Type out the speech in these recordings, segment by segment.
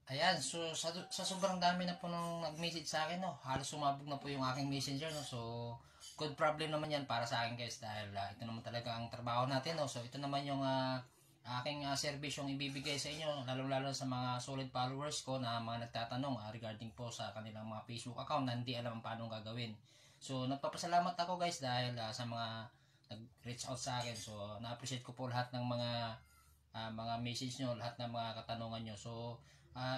Ayan, so sa sobrang dami na po nung nag-message sa akin, no, halos sumabog na po yung aking messenger, no. So, good problem naman yan para sa akin, guys, dahil ito naman talaga ang trabaho natin, no. So, ito naman yung aking service yung ibibigay sa inyo, lalo-lalo sa mga solid followers ko na mga nagtatanong regarding po sa kanilang mga Facebook account na hindi alam paano gagawin. So, nagpapasalamat ako, guys, dahil sa mga nag-reach out sa akin. So, na-appreciate ko po lahat ng mga message nyo, lahat ng mga katanungan nyo. So,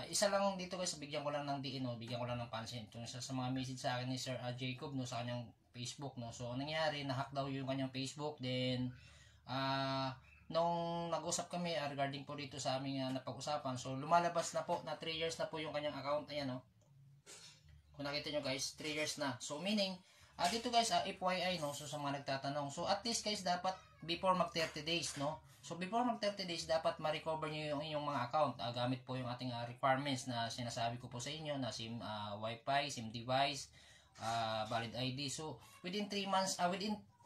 isa lang dito, guys, bigyan ko lang ng diin, no? Bigyan ko lang ng pansin. Yung isa sa mga message sa akin ni Sir Jacob, no, sa kanyang Facebook, no. So, anong nangyari, nahack daw yung kanyang Facebook. Then, nung nag-usap kami regarding po dito sa aming napag-usapan, so lumalabas na po na 3 years na po yung kanyang account. Ayan, no. Kung nakita nyo, guys, 3 years na. So, meaning, dito, guys, FYI, no, so sa mga nagtatanong, so at least, guys, dapat before mag 30 days, no. So, before mag 30 days, dapat ma-recover nyo yung inyong mga account gamit po yung ating requirements na sinasabi ko po sa inyo na SIM, Wi-Fi, SIM device, valid ID. So, within 3 months,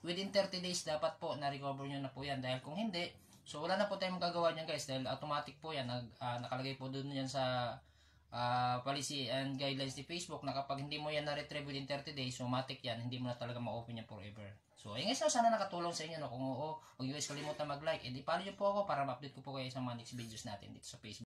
within 30 days, dapat po na-recover nyo na po yan. Dahil kung hindi, so wala na po tayong magagawa niyan, guys, dahil automatic po yan, nakalagay po doon yan sa policy and guidelines ni Facebook na kapag hindi mo yan na-retrieve within 30 days, automatic yan, hindi mo na talaga ma-open yan forever. So, ayun guys, sana nakatulong sa inyo, no? Kung oo, huwag nyo guys kalimutan mag-like, edi follow nyo po ako para ma-update ko po kayo sa mga next videos natin dito sa Facebook.